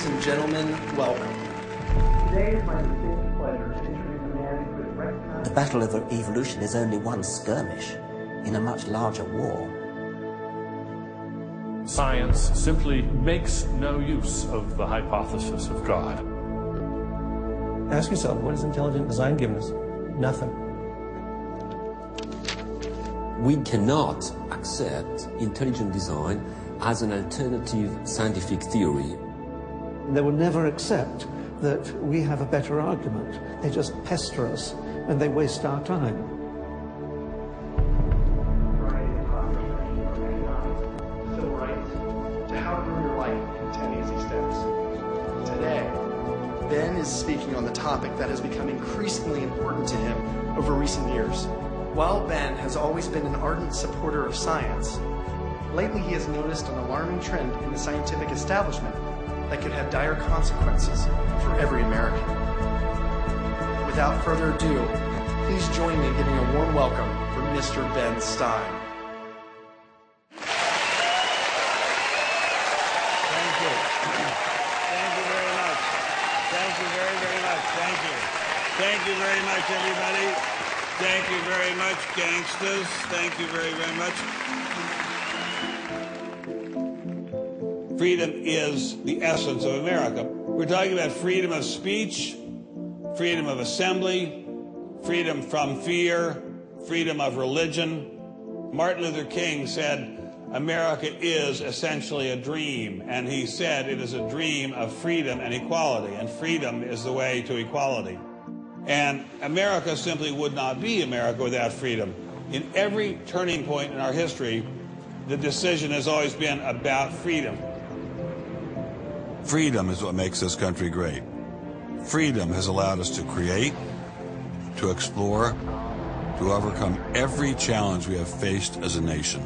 Ladies and gentlemen, welcome. Today is my distinct pleasure to introduce a man who is recognized. The battle of evolution is only one skirmish in a much larger war. Science simply makes no use of the hypothesis of God. Ask yourself, what has intelligent design given us? Nothing. We cannot accept intelligent design as an alternative scientific theory. They will never accept that we have a better argument. They just pester us and they waste our time. Civil rights to how to ruin your life in 10 easy steps. Today, Ben is speaking on the topic that has become increasingly important to him over recent years. While Ben has always been an ardent supporter of science, lately he has noticed an alarming trend in the scientific establishment that could have dire consequences for every American. Without further ado, please join me in giving a warm welcome for Mr. Ben Stein. Thank you. Thank you very much. Thank you very, very much. Thank you. Thank you very much, everybody. Thank you very much, gangsters. Thank you very, very much. Freedom is the essence of America. We're talking about freedom of speech, freedom of assembly, freedom from fear, freedom of religion. Martin Luther King said, America is essentially a dream, and he said it is a dream of freedom and equality, and freedom is the way to equality. And America simply would not be America without freedom. In every turning point in our history, the decision has always been about freedom. Freedom is what makes this country great. Freedom has allowed us to create, to explore, to overcome every challenge we have faced as a nation.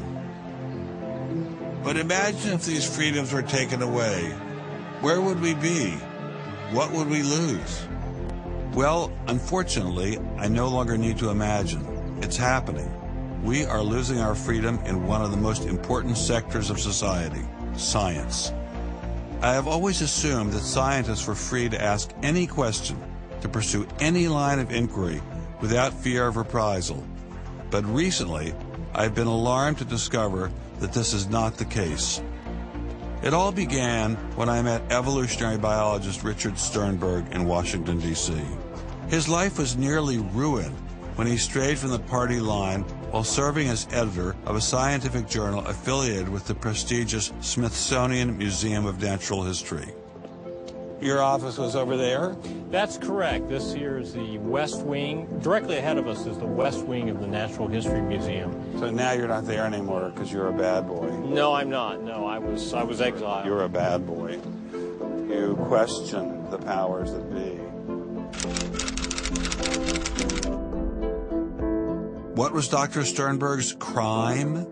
But imagine if these freedoms were taken away. Where would we be? What would we lose? Well, unfortunately, I no longer need to imagine. It's happening. We are losing our freedom in one of the most important sectors of society, science. I have always assumed that scientists were free to ask any question, to pursue any line of inquiry without fear of reprisal. But recently, I've been alarmed to discover that this is not the case. It all began when I met evolutionary biologist Richard Sternberg in Washington, D.C. His life was nearly ruined when he strayed from the party line while serving as editor of a scientific journal affiliated with the prestigious Smithsonian Museum of Natural History. Your office was over there? That's correct. This here is the West Wing. Directly ahead of us is the West Wing of the Natural History Museum. So now you're not there anymore because you're a bad boy. No, I'm not. No, I was exiled. You're a bad boy. You question the powers that be. What was Dr. Sternberg's crime?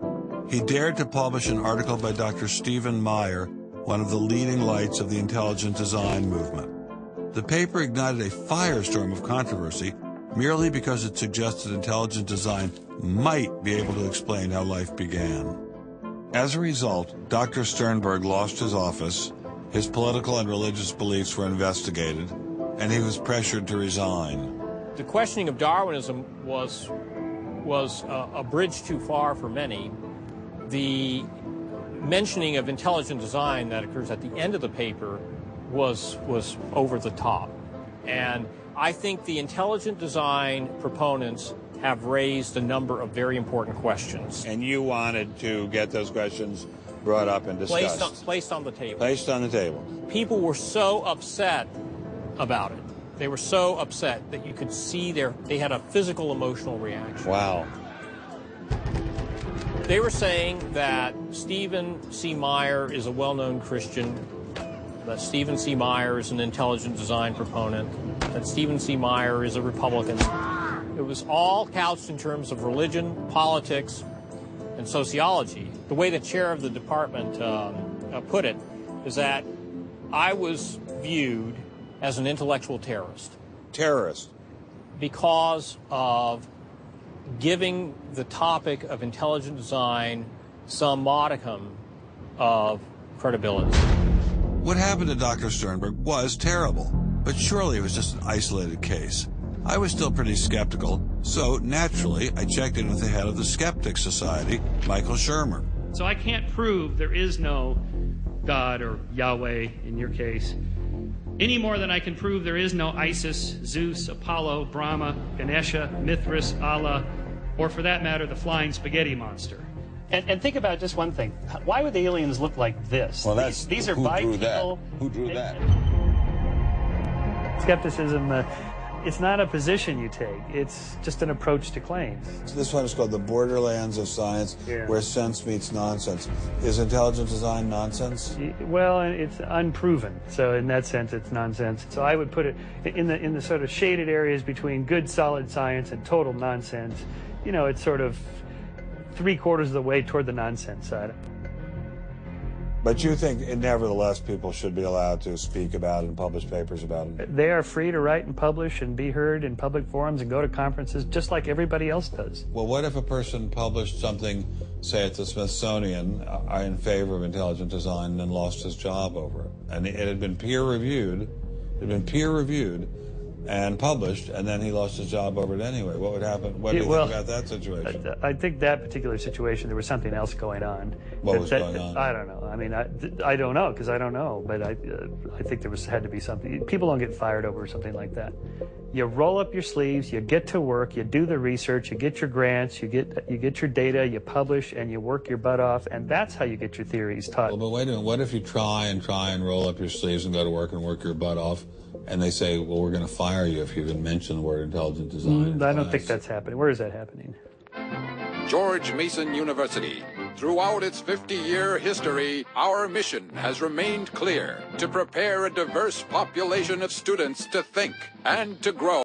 He dared to publish an article by Dr. Stephen Meyer, one of the leading lights of the intelligent design movement. The paper ignited a firestorm of controversy merely because it suggested intelligent design might be able to explain how life began. As a result, Dr. Sternberg lost his office, his political and religious beliefs were investigated, and he was pressured to resign. The questioning of Darwinism was a bridge too far for many. The mentioning of intelligent design that occurs at the end of the paper was over the top. And I think the intelligent design proponents have raised a number of very important questions. And you wanted to get those questions brought up and discussed. Placed on the table. Placed on the table. People were so upset about it. They were so upset that you could see they had a physical, emotional reaction. Wow. They were saying that Stephen C. Meyer is a well-known Christian, that Stephen C. Meyer is an intelligent design proponent, that Stephen C. Meyer is a Republican. It was all couched in terms of religion, politics, and sociology. The way the chair of the department put it is that I was viewed as an intellectual terrorist. Terrorist? Because of giving the topic of intelligent design some modicum of credibility. What happened to Dr. Sternberg was terrible, but surely it was just an isolated case. I was still pretty skeptical, so naturally I checked in with the head of the Skeptics Society, Michael Shermer. So I can't prove there is no God or Yahweh in your case, any more than I can prove there is no Isis, Zeus, Apollo, Brahma, Ganesha, Mithras, Allah, or for that matter, the flying spaghetti monster. And think about just one thing. Why would the aliens look like this? Well, these are bipedal. Who drew that? Skepticism, it's not a position you take. It's just an approach to claims. This one is called the borderlands of science, where sense meets nonsense. Is intelligent design nonsense? Well, it's unproven. So in that sense, it's nonsense. So I would put it in the sort of shaded areas between good, solid science and total nonsense. You know, it's sort of 3/4 of the way toward the nonsense side. But you think, nevertheless, people should be allowed to speak about it and publish papers about it? They are free to write and publish and be heard in public forums and go to conferences just like everybody else does. Well, what if a person published something, say at the Smithsonian, in favor of intelligent design and then lost his job over it? And it had been peer-reviewed, and published, and then he lost his job over it anyway. What would happen? What do you think about that situation? I think that particular situation, there was something else going on. What was going on? I don't know. I mean, I don't know, because I don't know. But I think there had to be something. People don't get fired over something like that. You roll up your sleeves, you get to work, you do the research, you get your grants, you get your data, you publish, and you work your butt off, and that's how you get your theories taught. Well, but wait a minute. What if you try and roll up your sleeves and go to work and work your butt off, and they say, well, we're going to fire you if you even mention the word intelligent design? I don't think that's happening. Where is that happening? George Mason University. Throughout its 50-year history, our mission has remained clear: to prepare a diverse population of students to think and to grow.